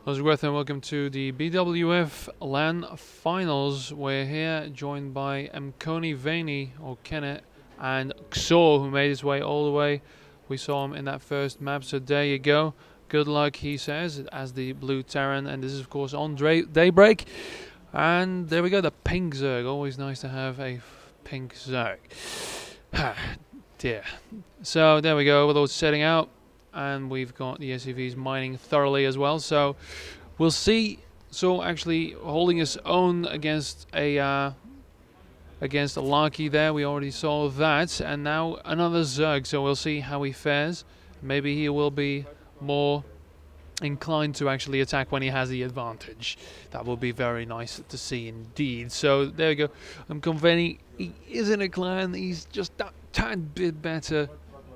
How's it going, and welcome to the BWF LAN Finals. We're here joined by mCon Vaney, or Kenneth, and Xor, who made his way all the way. We saw him in that first map, so there you go. Good luck, he says, as the blue Terran, and this is of course on Daybreak. And there we go, the pink Zerg. Always nice to have a pink Zerg. Dear. So there we go, with all setting out. And we've got the SUVs mining thoroughly as well, so we'll see. So actually holding his own against a Larky there, we already saw that, and now another Zerg, so we'll see how he fares. Maybe he will be more inclined to actually attack when he has the advantage. That will be very nice to see indeed. So there we go. I'm convinced he is in a clan, he's just that tad bit better,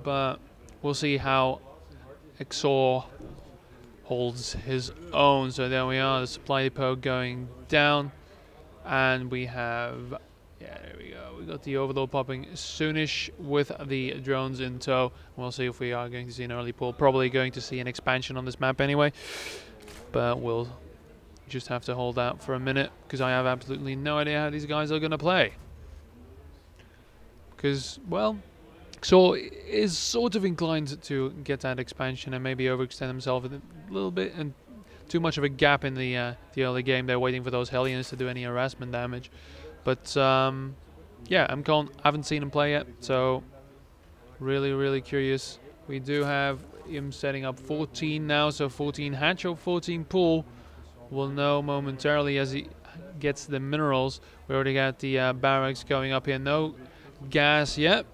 but we'll see how Xor holds his own. So there we are, the supply depot going down, and we have, yeah, there we go, we got the overlord popping soonish with the drones in tow. We'll see if we are going to see an early pull. Probably going to see an expansion on this map anyway, but we'll just have to hold out for a minute, because I have absolutely no idea how these guys are going to play. Because, well, Xor is sort of inclined to get that expansion and maybe overextend himself a little bit, and too much of a gap in the early game. They're waiting for those Hellions to do any harassment damage. But yeah, mCon, haven't seen him play yet, so really curious. We do have him setting up 14 now, so 14 hatch or 14 pool. We'll know momentarily as he gets the minerals. We already got the barracks going up here. No gas yet.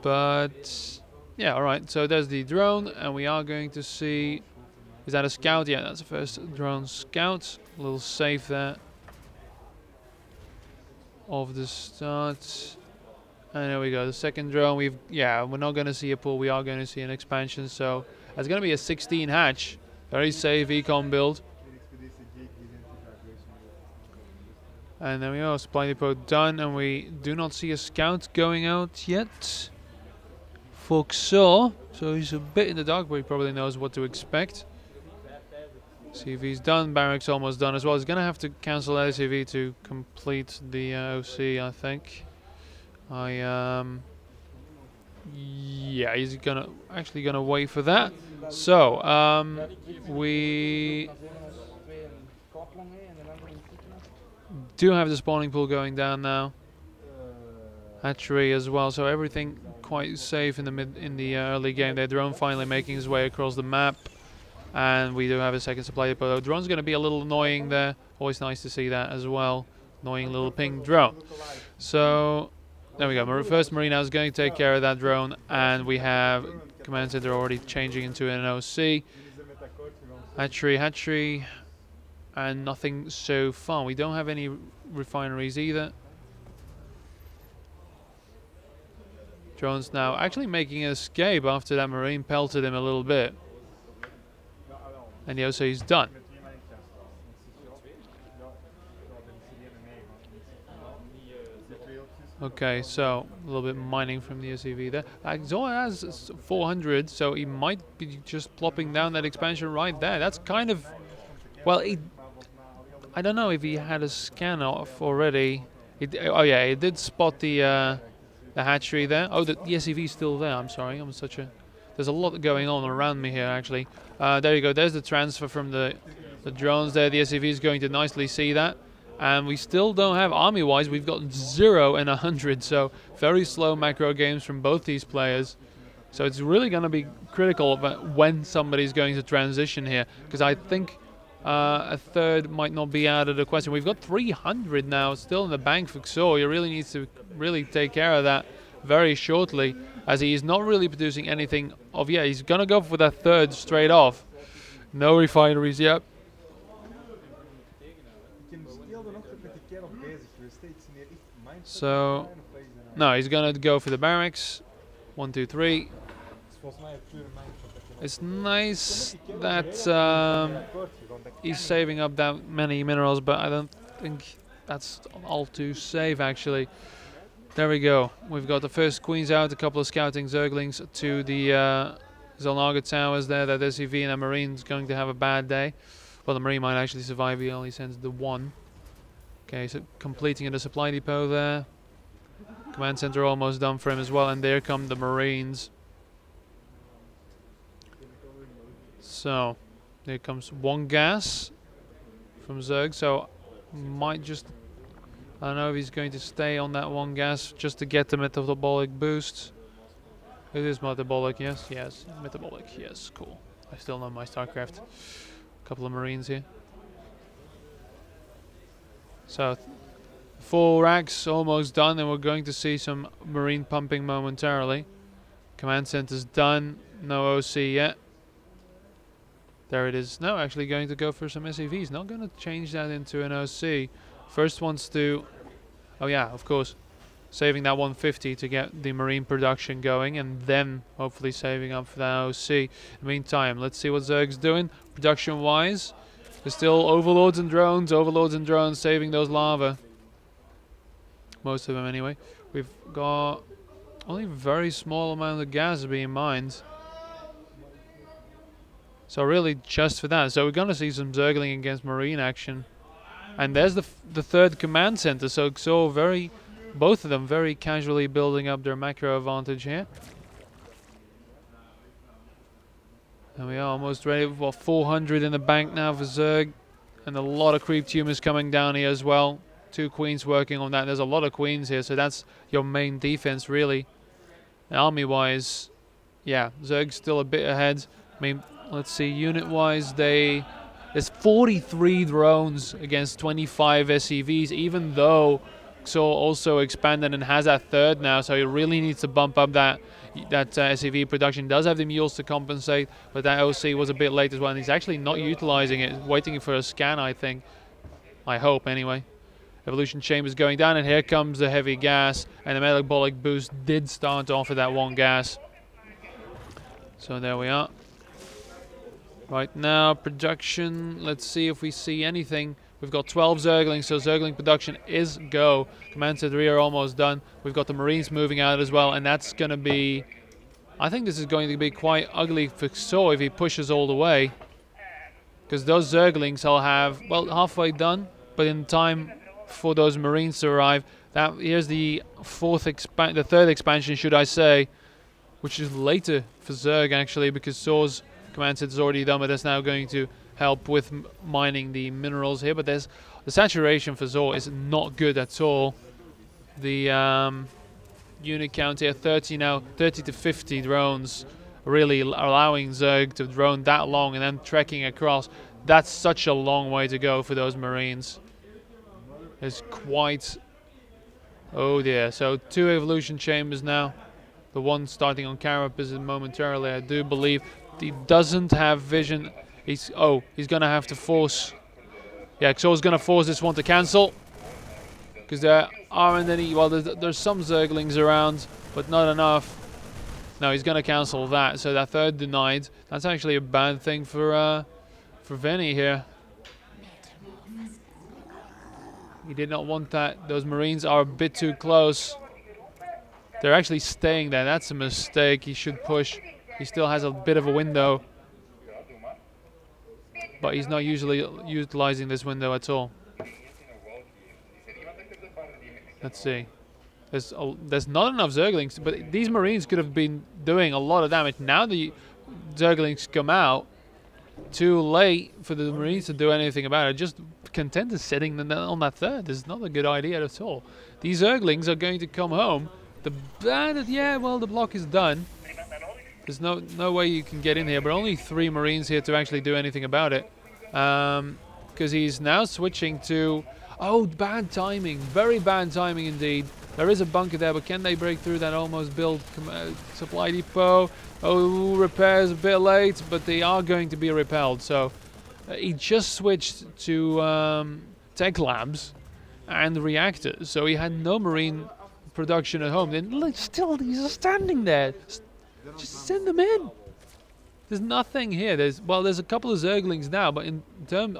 But yeah, alright, so there's the drone, and we are going to see, is that a scout? Yeah, that's the first drone scout. A little safe there of the start. And there we go, the second drone. We're not going to see a pull, we are going to see an expansion. So it's going to be a 16 hatch, very safe econ build. And there we go, supply depot done, and we do not see a scout going out yet for Xor, so he's a bit in the dark, but he probably knows what to expect. CV's done, barracks almost done as well. He's going to have to cancel that CV to complete the OC, I think. Yeah, he's actually gonna wait for that. So we do have the spawning pool going down now. Hatchery as well, so everything quite safe in the early game. Their drone finally making his way across the map, and we do have a second supply depot. The drone's going to be a little annoying there. Always nice to see that as well. Annoying little ping drone. So there we go. First Marine now is going to take care of that drone, and we have command center already changing into an OC. Hatchery, and nothing so far. We don't have any refineries either. Drone's now actually making an escape after that Marine pelted him a little bit. And the OC is done. Okay, so a little bit mining from the SUV there. Xor has 400, so he might be just plopping down that expansion right there. That's kind of, well, I don't know if he had a scan off already. Oh yeah, he did spot the hatchery there. Oh, the SUV is still there. I'm sorry. There's a lot going on around me here, actually. There you go. There's the transfer from the drones there. The SUV is going to nicely see that. And we still don't have army-wise. We've got 0 and 100. So very slow macro games from both these players. So it's really going to be critical about when somebody's going to transition here, because I think a third might not be out of the question. We've got 300 now still in the bank for Xor. He really needs to take care of that very shortly, as he is not really producing anything of yet. He's going to go for that third straight off. No refineries yet. So, no, he's going to go for the barracks. 1, 2, 3. It's nice that he's saving up that many minerals, but I don't think that's all too safe, actually. There we go. We've got the first queens out, a couple of scouting zerglings to the Zolnaga towers there. That SCV and that Marine's going to have a bad day. Well, the Marine might actually survive. He only sends the one. Okay, so completing the supply depot there. Command center almost done for him as well. And there come the Marines. So, there comes one gas from Zerg. So, might just... I don't know if he's going to stay on that one gas just to get the metabolic boost. It is metabolic, yes, yes, metabolic, yes, cool. I still know my Starcraft. Couple of Marines here. So, 4 racks almost done, and we're going to see some Marine pumping momentarily. Command center's done, no OC yet. There it is. No, actually going to go for some SCVs. Not going to change that into an OC. First wants to... Oh yeah, of course. Saving that 150 to get the Marine production going, and then hopefully saving up for that OC. In the meantime, let's see what Zerg's doing. Production-wise, there's still overlords and drones saving those lava. Most of them anyway. We've got only a very small amount of gas being mined. So really just for that. So we're going to see some Zergling against Marine action. And there's the third command center, so both of them very casually building up their macro advantage here. And we are almost ready for 400 in the bank now for Zerg. And a lot of creep tumors coming down here as well. 2 queens working on that. There's a lot of queens here, so that's your main defense really. Army-wise, yeah, Zerg's still a bit ahead. I mean, let's see, unit-wise, there's 43 drones against 25 SCVs, even though Xor also expanded and has that third now, so he really needs to bump up that SCV production. Does have the mules to compensate, but that OC was a bit late as well, and he's actually not utilizing it, waiting for a scan, I think. I hope, anyway. Evolution Chamber's going down, and here comes the heavy gas, and the metabolic boost did start off with that one gas. So there we are. Right now, production, let's see if we see anything. We've got 12 Zerglings, so Zergling production is go. Command Center are almost done. We've got the Marines moving out as well, and that's going to be... I think this is going to be quite ugly for Xor if he pushes all the way. Because those Zerglings will have, well, halfway done, but in time for those Marines to arrive. Here's the third expansion, should I say, which is later for Zerg, actually, because Xor's command center is already done, but that's now going to help with mining the minerals here. But the saturation for Xor is not good at all. The unit count here, 30 to 50 drones, really allowing Zerg to drone that long and then trekking across. That's such a long way to go for those Marines. It's quite... Oh dear. So 2 evolution chambers now. The one starting on Carapace momentarily, I do believe. He doesn't have vision. He's going to have to force... Yeah, Xor's going to force this one to cancel. Because there aren't any... Well, there's some Zerglings around, but not enough. No, he's going to cancel that. So that third denied. That's actually a bad thing for Vinny here. He did not want that. Those Marines are a bit too close. They're actually staying there. That's a mistake. He should push. He still has a bit of a window. But he's not usually utilizing this window at all. Let's see. There's not enough Zerglings, but these Marines could have been doing a lot of damage. Now the Zerglings come out too late for the Marines to do anything about it. Just content to sitting on that third is not a good idea at all. These Zerglings are going to come home. The block is done. There's no way you can get in here, but only 3 Marines here to actually do anything about it. Because he's now switching to... Oh, bad timing. Very bad timing indeed. There is a bunker there, but can they break through that almost built supply depot? Oh, repairs a bit late, but they are going to be repelled. So he just switched to tech labs and reactors. So he had no Marine production at home. Then still, he's standing there. Just send them in. There's nothing here. There's a couple of Zerglings now, but in terms,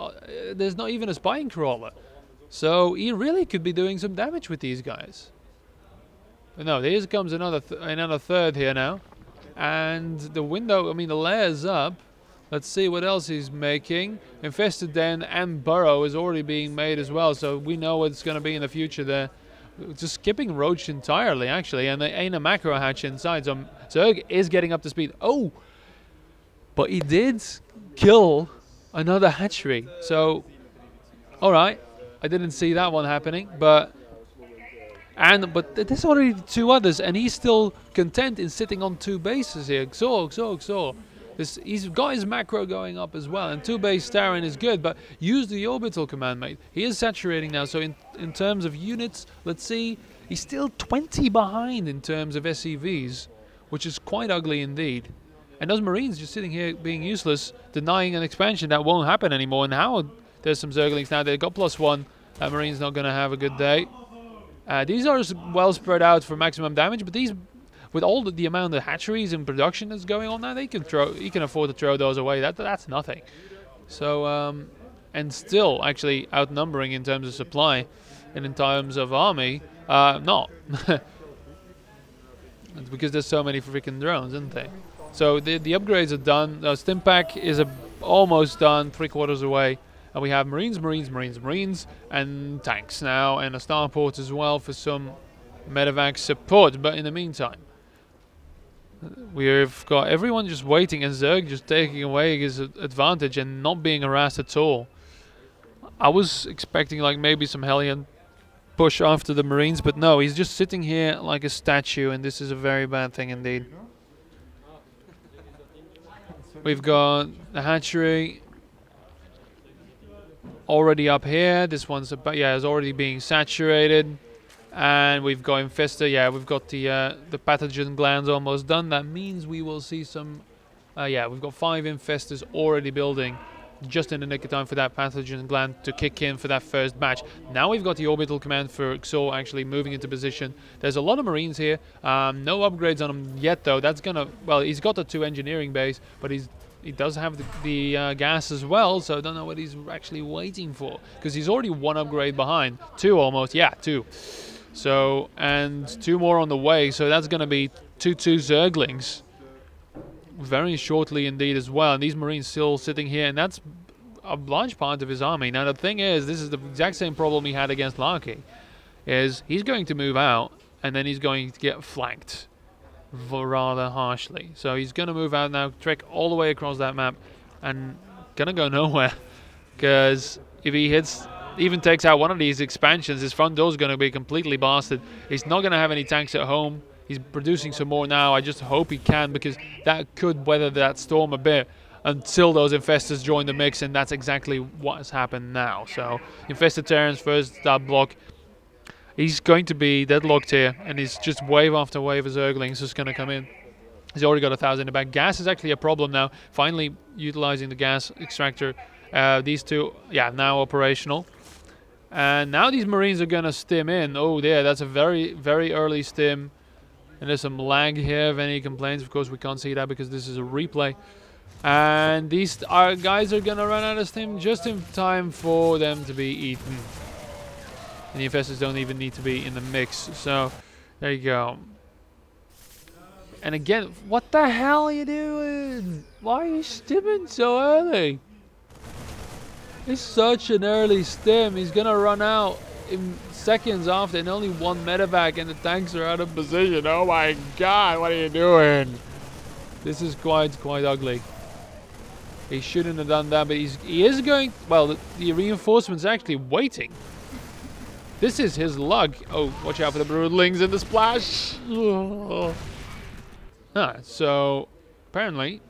there's not even a spine crawler. So he really could be doing some damage with these guys. But no, there comes another third here now. And the window, I mean, the layer's up. Let's see what else he's making. Infested Den and Burrow is already being made as well, so we know what it's going to be in the future there. Just skipping Roach entirely, actually, and there ain't a macro hatch inside, so Zerg is getting up to speed. Oh! But he did kill another hatchery, so... Alright, I didn't see that one happening, but there's already 2 others, and he's still content in sitting on 2 bases here. Xor. He's got his macro going up as well, and 2-base Starin is good, but use the orbital command, mate. He is saturating now, so in terms of units, let's see, he's still 20 behind in terms of SCVs, which is quite ugly indeed. And those Marines just sitting here being useless, denying an expansion that won't happen anymore. And how there's some Zerglings now, they've got +1. That Marine's not going to have a good day. These are well spread out for maximum damage, but these, with all the amount of hatcheries in production that's going on now, he can afford to throw those away. That's nothing. So, and still actually outnumbering in terms of supply and in terms of army, not. It's because there's so many freaking drones, isn't there? So the upgrades are done. Stimpack is almost done, 3/4 away. And we have Marines, and tanks now, and a starport as well for some medevac support. But in the meantime, we've got everyone just waiting, and Zerg just taking away his advantage and not being harassed at all. I was expecting like maybe some Hellion push after the Marines, but no, he's just sitting here like a statue, and this is a very bad thing indeed. We've got the hatchery already up here. This one's is already being saturated, and we've got Infestor. Yeah, we've got the pathogen glands almost done. That means we will see some. We've got 5 Infestors already building, just in the nick of time for that pathogen gland to kick in for that first batch. Now we've got the orbital command for Xor actually moving into position. There's a lot of Marines here. No upgrades on him yet, though. That's gonna. Well, he's got the 2 engineering base, but he does have the gas as well, so I don't know what he's actually waiting for, because he's already 1 upgrade behind. 2 almost, yeah, 2. So, and 2 more on the way, so that's going to be 2 Zerglings very shortly indeed as well. And these Marines still sitting here, and that's a large part of his army. Now the thing is, this is the exact same problem he had against Larky, is he's going to move out, and then he's going to get flanked rather harshly. So he's going to move out now, trek all the way across that map, and going to go nowhere. Because if he even takes out one of these expansions, his front door is going to be completely blasted. He's not going to have any tanks at home. He's producing some more now. I just hope he can, because that could weather that storm a bit until those Infestors join the mix, and that's exactly what has happened now. So Infested Terrans first, that block. He's going to be deadlocked here, and he's just wave after wave of Zerglings just going to come in. He's already got 1,000 in the back. Gas is actually a problem now. Finally utilizing the gas extractor. These 2, now operational. And now these Marines are going to stim in. Oh, there, that's a very, very early stim. And there's some lag here if any complaints. Of course, we can't see that because this is a replay. And these guys are going to run out of stim just in time for them to be eaten. And the Infestors don't even need to be in the mix. So, there you go. And again, what the hell are you doing? Why are you stimming so early? It's such an early stim. He's going to run out in seconds after, and only 1 medevac, and the tanks are out of position. Oh my god, what are you doing? This is quite ugly. He shouldn't have done that, but he is going... Well, the reinforcement's actually waiting. This is his luck. Oh, watch out for the broodlings and the splash. Oh. So, apparently,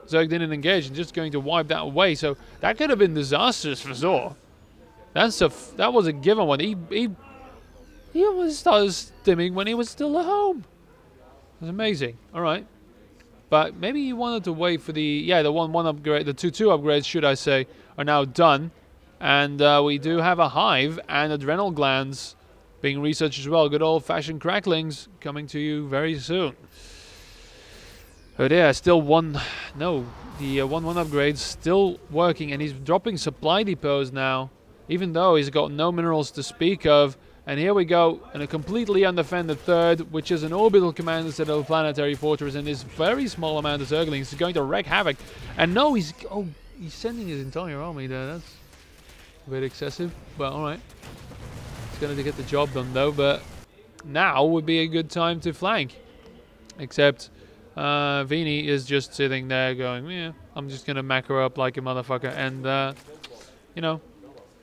Zerg didn't engage and just going to wipe that away. So, that could have been disastrous for Zor. That was a given one. He almost started stimming when he was still at home. It was amazing. All right. But maybe he wanted to wait for the one upgrade, the two upgrades, should I say, are now done. And we do have a hive and adrenal glands being researched as well. Good old-fashioned cracklings coming to you very soon. But yeah, still one... No, the 1-1 upgrade's still working, and he's dropping supply depots now. Even though he's got no minerals to speak of, And here we go, in a completely undefended third, which is an orbital command instead of a planetary fortress, and this very small amount of Zerglings is going to wreak havoc. And no, he's sending his entire army there. That's a bit excessive, but alright. He's going to get the job done though, but now would be a good time to flank. Except Vini is just sitting there going, yeah, I'm just going to macro up like a motherfucker. And, you know,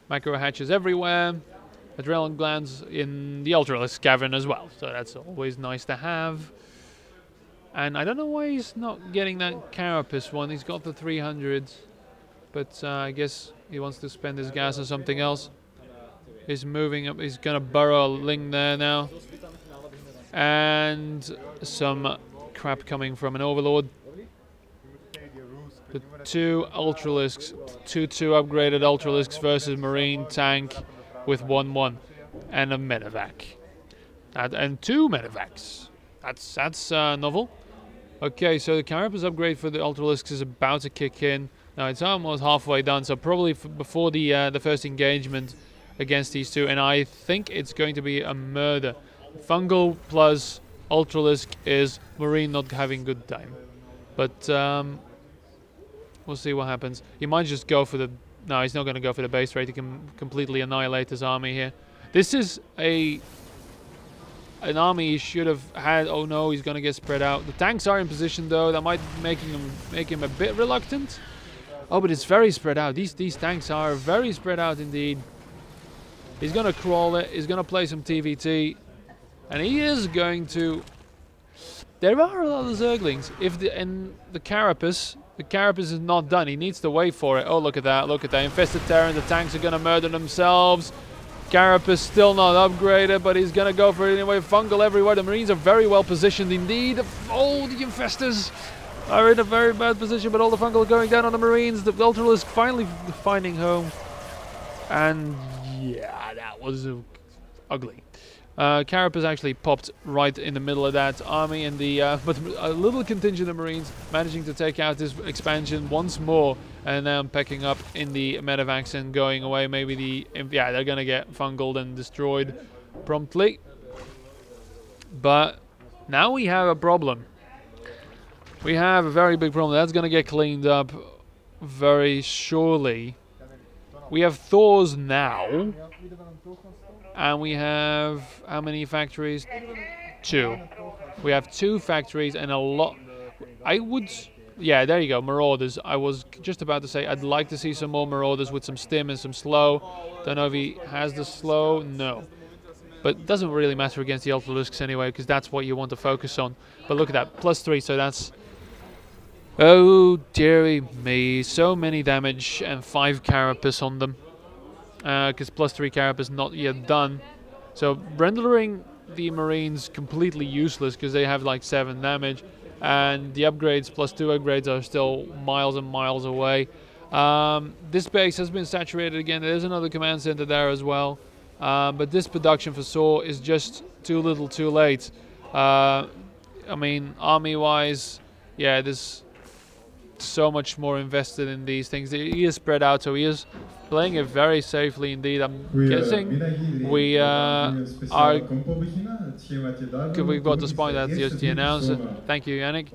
macro hatches everywhere. Adrenaline glands in the Ultralisk cavern as well, so that's always nice to have. And I don't know why he's not getting that Carapace one. He's got the 300s, but I guess he wants to spend his gas on something else. He's moving up. He's gonna burrow a Ling there now, and some crap coming from an Overlord. The 2 Ultralisks, 2 upgraded Ultralisks versus Marine tank. With 1-1 and a medevac, and 2 medevacs. That's novel. Okay, so the Carapace upgrade for the Ultralisks is about to kick in. Now it's almost halfway done, so probably before the first engagement against these two, and I think it's going to be a murder. Fungal plus Ultralisk is Marine not having good time, but we'll see what happens. He might just go for the. No, he's not going to go for the base rate. He can completely annihilate his army here. This is an army he should have had. Oh no, he's going to get spread out. The tanks are in position though. That might make him a bit reluctant. Oh, but it's very spread out. These tanks are very spread out indeed. He's going to crawl it. He's going to play some TVT, and he is going to. There are a lot of Zerglings. The Carapace. The Carapace is not done. He needs to wait for it. Oh, look at that. Look at that. Infested Terran. The tanks are going to murder themselves. Carapace still not upgraded, but he's going to go for it anyway. Fungal everywhere. The Marines are very well positioned indeed. Oh, the Infestors are in a very bad position, but all the Fungal are going down on the Marines. The Ultralisk finally finding home. And yeah, that was ugly. Carapace actually popped right in the middle of that army, and but a little contingent of Marines managing to take out this expansion once more, and now pecking up in the medevacs and going away. Maybe they're gonna get fungaled and destroyed promptly. But now we have a problem. We have a very big problem. That's gonna get cleaned up very surely. We have Thors now. And we have how many factories? 2. We have 2 factories and a lot. Yeah, there you go, Marauders. I was just about to say I'd like to see some more Marauders with some stim and some slow. Don't know if he has the slow. No. But it doesn't really matter against the Ultralisks anyway, because that's what you want to focus on. But look at that, +3, so that's. Oh dearie me, so many damage and 5 Carapace on them. Because +3 Carapace not yet done. So rendering the Marines completely useless because they have like 7 damage. And the upgrades, +2 upgrades, are still miles and miles away. This base has been saturated again. There's another command center there as well. But this production for Saw is just too little too late. I mean, army-wise, yeah, there's so much more invested in these things. He is spread out, so he is playing it very safely indeed. I'm guessing we are. We've got the spine that just the announcer. Thank you, Yannick.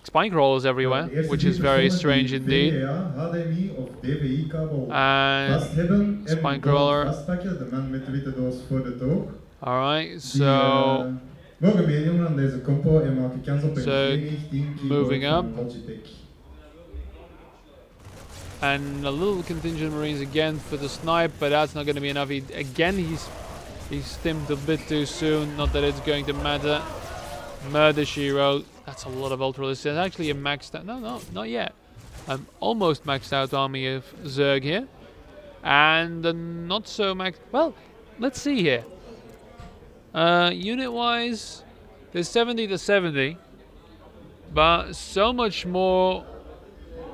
Spine crawlers everywhere, which is very strange indeed. And spine crawler. All right, so. So moving up. And a little contingent Marines again for the snipe, but that's not going to be enough. He's stimmed a bit too soon. Not that it's going to matter. Murder she wrote. That's a lot of Ultralisks. There's actually a maxed out. No, not yet. I'm almost maxed out army of Zerg here. And not so maxed. Well, let's see here. Unit-wise, there's 70 to 70, but so much more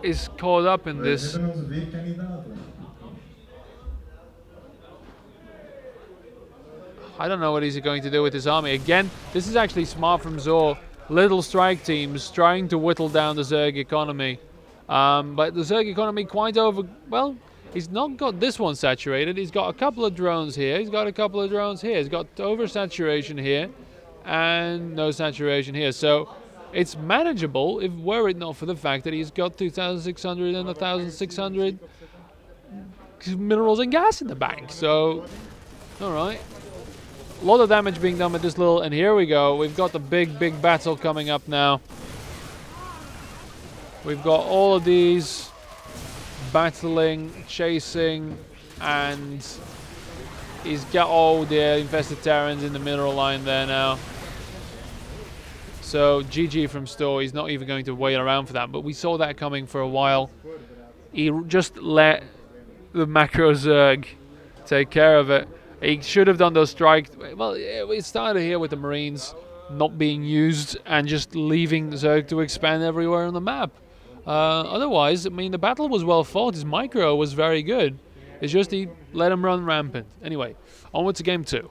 is caught up in this. I don't know what he's going to do with his army. Again, this is actually smart from Zor. Little strike teams trying to whittle down the Zerg economy. But the Zerg economy quite well, He's not got this one saturated. He's got a couple of drones here. He's got a couple of drones here. He's got oversaturation here and no saturation here. So it's manageable if were it not for the fact that he's got 2,600 and 1,600 minerals and gas in the bank. So, all right. A lot of damage being done with this little, and here we go. We've got the big battle coming up now. We've got all of these battling, chasing, and he's got all the infested Terrans in the mineral line there now. So GG from Store. He's not even going to wait around for that, but we saw that coming for a while. He just let the macro Zerg take care of it. He should have done those strikes. Well, it started here with the Marines not being used and just leaving Zerg to expand everywhere on the map. Otherwise, I mean, the battle was well fought. His micro was very good. It's just he let him run rampant. Anyway, onward to game 2.